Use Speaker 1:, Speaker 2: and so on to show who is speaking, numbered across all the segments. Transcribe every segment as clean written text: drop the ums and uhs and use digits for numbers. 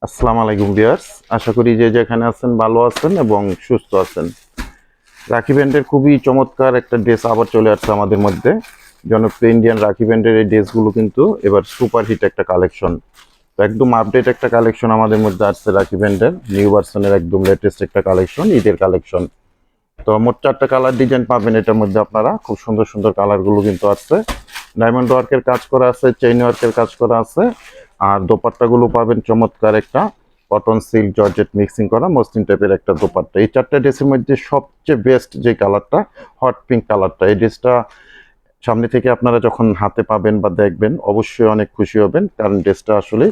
Speaker 1: আসসালামু আলাইকুম ভিউয়ার্স, আশা করি যে যেখানে আছেন ভালো আছেন এবং সুস্থ আছেন। রাখি ব্যান্ডের খুবই চমৎকার একটা ড্রেস আবার চলে আসছে আমাদের মধ্যে। জনপ্রিয় ইন্ডিয়ান রাখি ব্যান্ডের এই ড্রেসগুলো কিন্তু এবার সুপার হিট একটা কালেকশন। তো একদম আপডেট একটা কালেকশন আমাদের মধ্যে আসছে রাখি ব্যান্ডের নিউ ভার্সনের একদম লেটেস্ট একটা কালেকশন, ঈদের কালেকশন। তো মোট 4টা কালার ডিজাইন পাবেন এটার মধ্যে আপনারা, খুব সুন্দর সুন্দর কালারগুলো কিন্তু আসছে। ডায়মন্ড ওয়ার্কের কাজ করা আছে, চেইন ওয়ার্কের কাজ করা আছে। আর দোপাট্টাগুলো পাবেন চমৎকার একটা কটন সিল্ক জর্জেট মিক্সিং করা মসলিন টাইপের একটা দোপাট্টা। এই 4টা ড্রেসের মধ্যে সবচেয়ে বেস্ট যে কালারটা হট পিঙ্ক কালারটা। এই ড্রেসটা সামনে থেকে আপনারা যখন হাতে পাবেন বা দেখবেন অবশ্যই অনেক খুশি হবেন, কারণ ড্রেসটা আসলে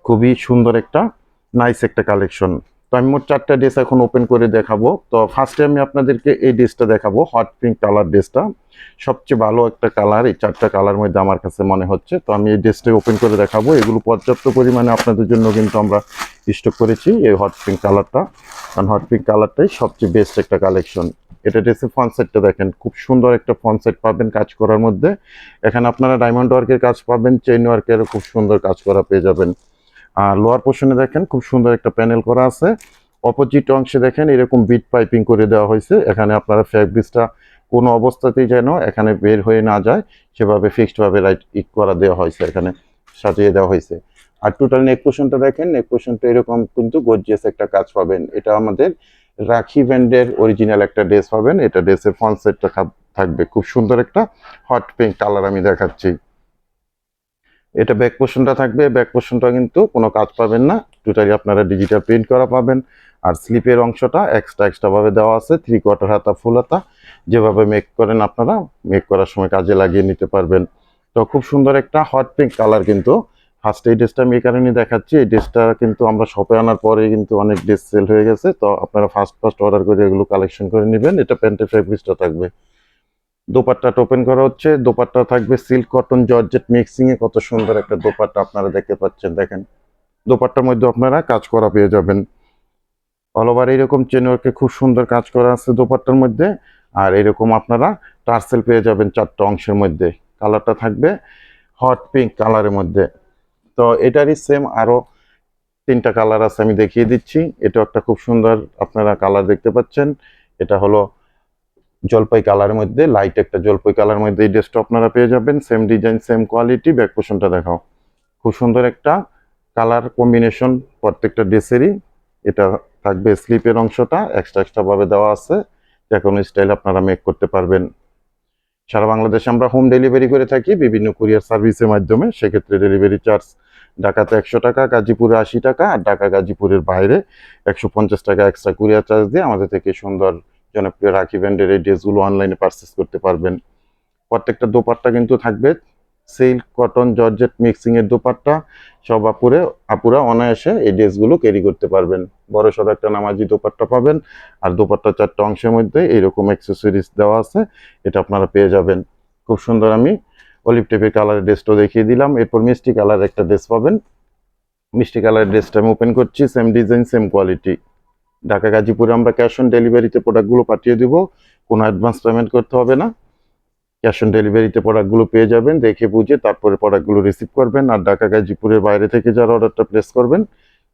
Speaker 1: খুবই সুন্দর একটা নাইস একটা কালেকশন। তো আমি মোট 4টা ড্রেস এখন ওপেন করে দেখাবো। তো ফার্স্টে আমি আপনাদেরকে এই ড্রেসটা দেখাবো, হট পিঙ্ক কালার ড্রেসটা। সবচেয়ে ভালো একটা কালার এই 4টা কালার মধ্যে আমার কাছে মনে হচ্ছে। তো আমি এই ড্রেসটা ওপেন করে দেখাবো। এগুলো পর্যাপ্ত পরিমাণে আপনাদের জন্য কিন্তু আমরা স্টক করেছি এই হট পিঙ্ক কালারটা, কারণ হট পিঙ্ক কালারটাই সবচেয়ে বেস্ট একটা কালেকশন। এটা ড্রেসের ফ্রন্ট সাইডটা দেখেন, খুব সুন্দর একটা ফ্রন্ট সাইড পাবেন কাজ করার মধ্যে। এখানে আপনারা ডায়মন্ড ওয়ার্কের কাজ পাবেন, চেইন ওয়ার্কের খুব সুন্দর কাজ করা পেয়ে যাবেন। আর লোয়ার পোর্শনে দেখেন খুব সুন্দর একটা প্যানেল করা আছে। অপোজিট অংশে দেখেন এরকম বিট পাইপিং করে দেওয়া হয়েছে। এখানে আপনারা ফ্যাব্রিক্সটা কোনো অবস্থাতেই যেন এখানে বের হয়ে না যায় সেভাবে ফিক্সড ভাবে লাইট করা দেওয়া হয়েছে, এখানে সাজিয়ে দেওয়া হয়েছে। আর টোটাল নেক পোর্শনটা দেখেন, নেক পোর্শনটা এরকম কিন্তু গর্জিয়াস একটা কাজ পাবেন। এটা আমাদের রাখি ব্যান্ডের অরিজিনাল একটা ড্রেস পাবেন। এটা ড্রেসের ফ্রন্ট সাইডটা থাকবে খুব সুন্দর একটা হট পিঙ্ক কালার আমি দেখাচ্ছি। এটা ব্যাক পোর্শনটা থাকবে, ব্যাক পোর্শনটা কিন্তু কোনো কাজ পাবেন না, টোটালি আপনারা ডিজিটাল প্রিন্ট করা পাবেন। আর স্লিপের অংশটা এক্সট্রা ভাবে দেওয়া আছে, 3/4 হাতা ফুল হাতা, যেভাবে মেক করেন আপনারা মেক করার সময় কাজে লাগিয়ে নিতে পারবেন। তো খুব সুন্দর একটা হট পিঙ্ক কালার কিন্তু। ফার্স্ট এই ড্রেসটা আমি এই কারণে দেখাচ্ছি, এই ড্রেসটা কিন্তু আমরা শপে আনার পরে কিন্তু অনেক ড্রেস সেল হয়ে গেছে। তো আপনারা ফার্স্ট অর্ডার করে এগুলো কালেকশন করে নেবেন। এটা প্যান্টের ফেব্রিক্সটা থাকবে। দোপাট্টাটা ওপেন করা হচ্ছে, দোপাট্টা থাকবে সিল্ক কটন জর্জেট মিক্সিং এ, কত সুন্দর একটা দোপাট্টা আপনারা দেখতে পাচ্ছেন। দেখেন দোপাট্টার মধ্যে আপনারা কাজ করা পেয়ে যাবেন। অল ওভার এরকম চেন ওয়ার্কে খুব সুন্দর কাজ করা আছে দোপাট্টার মধ্যে। আর এরকম আপনারা টার্সেল পেয়ে যাবেন 4টা অংশের মধ্যে। কালারটা থাকবে হট পিঙ্ক কালারের মধ্যে। তো এটারই সেম আরো 3টা কালার আছে, আমি দেখিয়ে দিচ্ছি। এটাও একটা খুব সুন্দর আপনারা কালার দেখতে পাচ্ছেন। এটা হলো জলপাই কালারের মধ্যে, লাইট একটা জলপাই কালার মধ্যে এই ড্রেসটা আপনারা পেয়ে যাবেন। Same design same quality. Back পোর্শনটা দেখাও, খুব সুন্দর একটা কালার কম্বিনেশন প্রত্যেকটা ড্রেসেরই। এটা থাকবে স্লিপের অংশটা এক্সট্রা ভাবে দেওয়া আছে, যে কোনো স্টাইল আপনারা মেক করতে পারবেন। সারা বাংলাদেশে আমরা হোম ডেলিভারি করে থাকি বিভিন্ন কুরিয়ার সার্ভিসের মাধ্যমে। সেক্ষেত্রে ডেলিভারি চার্জ ঢাকাতে 100 টাকা, গাজীপুরে 80 টাকা, আর ঢাকা গাজীপুরের বাইরে 150 টাকা এক্সট্রা কুরিয়ার চার্জ দিয়ে আমাদের থেকে সুন্দর জনপ্রিয় রাখি ব্র্যান্ডের এই ড্রেসগুলো অনলাইনে পারচেস করতে পারবেন। প্রত্যেকটা দোপাট্টা কিন্তু থাকবে সিল্ক কটন জর্জেট মিক্সিং এর দোপাট্টা। সব আপুরা অনায়াসে এই ড্রেসগুলো ক্যারি করতে পারবেন। বড় সড়ো একটা নামাজি দোপাট্টা পাবেন। আর দোপাট্টা 4টা অংশের মধ্যে এইরকম অ্যাক্সেসরিজ দেওয়া আছে, এটা আপনারা পেয়ে যাবেন। খুব সুন্দর আমি অলিভ টেপের কালারের ড্রেসটা দেখিয়ে দিলাম। এরপর মিষ্টি কালার একটা ড্রেস পাবেন। মিষ্টি কালারের ড্রেসটা আমি ওপেন করছি, same design same quality. Dhaka গাজীপুরে আমরা ক্যাশ অন ডেলিভারিতে প্রোডাক্টগুলো পাঠিয়ে দিব, কোনো অ্যাডভান্স পেমেন্ট করতে হবে না। ক্যাশ অন ডেলিভারিতে প্রোডাক্টগুলো পেয়ে যাবেন, দেখে বুঝে তারপরে প্রোডাক্টগুলো রিসিভ করবেন। আর ঢাকা গাজীপুরের বাইরে থেকে যারা অর্ডারটা প্লেস করবেন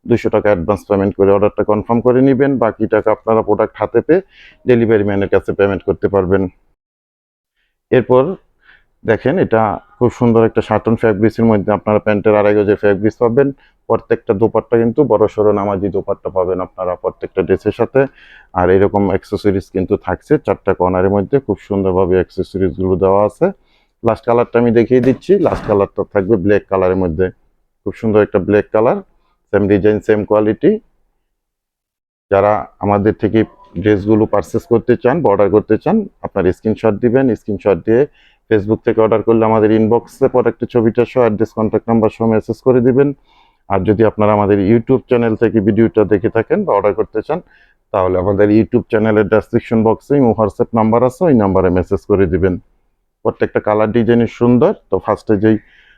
Speaker 1: 200 টাকা অ্যাডভান্স পেমেন্ট করে অর্ডারটা কনফার্ম করে নেবেন। বাকি টাকা আপনারা প্রোডাক্ট হাতে পেয়ে ডেলিভারি ম্যানের কাছে পেমেন্ট করতে পারবেন। এরপর দেখেন এটা খুব সুন্দর একটা সাটন ফ্যাব্রিক্সের মধ্যে আপনারা প্যান্টের আড়াই গজের ফ্যাব্রিক্স পাবেন। প্রত্যেকটা দোপাট্টা কিন্তু বড় সড়ো নামাজি দোপাট্টা পাবেন আপনারা প্রত্যেকটা ড্রেসের সাথে। আর এরকম অ্যাক্সেসরিজ কিন্তু থাকছে 4টা কর্নারের মধ্যে, খুব সুন্দরভাবে অ্যাক্সেসরিজ গুলো দেওয়া আছে। লাস্ট কালারটা আমি দেখিয়ে দিচ্ছি, লাস্ট কালারটা থাকবে ব্ল্যাক কালারের মধ্যে। খুব সুন্দর একটা black colour, same design same quality. যারা আমাদের থেকে ড্রেসগুলো পারচেস করতে চান বা অর্ডার করতে চান, আপনার স্ক্রিনশট দিবেন। স্ক্রিনশট দিয়ে ফেসবুক থেকে অর্ডার করলে আমাদের ইনবক্সে প্রোডাক্টের ছবিটা সহ অ্যাড্রেস কন্ট্যাক্ট নাম্বার সহ মেসেজ করে দিবেন। আর যদি আপনারা আমাদের ইউটিউব চ্যানেল থেকে ভিডিওটা দেখে থাকেন বা অর্ডার করতে চান, তাহলে আমাদের ইউটিউব চ্যানেলের ডেসক্রিপশন বক্সে হোয়াটসঅ্যাপ নাম্বার আছে, ওই নাম্বারে মেসেজ করে দিবেন। প্রত্যেকটা কালার ডিজাইনের সুন্দর। তো ফার্স্টে যেই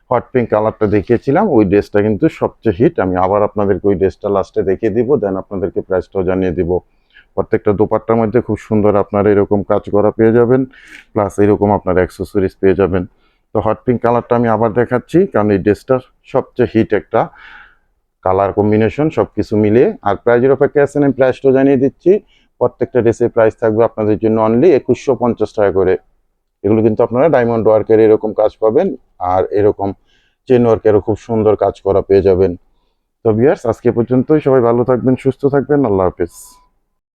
Speaker 1: হট পিঙ্ক কালারটা দেখিয়েছিলাম ওই ড্রেসটা কিন্তু সবচেয়ে হিট। আমি আবার আপনাদেরকে ওই ড্রেসটা লাস্টে দেখিয়ে দিব, দেন আপনাদেরকে প্রাইসটাও জানিয়ে দিব। প্রত্যেকটা দোপাট্টার মধ্যে খুব সুন্দর আপনারা এরকম কাজ করা পেয়ে যাবেন, প্লাস এরকম আপনার অ্যাক্সেসরিজ পেয়ে যাবেন। তো হট পিঙ্ক কালারটা আমি আবার দেখাচ্ছি, কারণ এই ড্রেসটা সবচেয়ে হিট একটা কালার কম্বিনেশন সব কিছু মিলিয়ে। আর প্রাইজের অপেক্ষায় আছেন, আমি প্রাইসটাও জানিয়ে দিচ্ছি। প্রত্যেকটা ড্রেসের প্রাইস থাকবে আপনাদের জন্য অনলি 2150 টাকা করে। এগুলো কিন্তু আপনারা ডায়মন্ড ওয়ার্কের এরকম কাজ পাবেন, আর এরকম চেন ওয়ার্কেরও খুব সুন্দর কাজ করা পেয়ে যাবেন। তো ভিউয়ার্স, আজকে পর্যন্তই। সবাই ভালো থাকবেন, সুস্থ থাকবেন। আল্লাহ হাফেজ।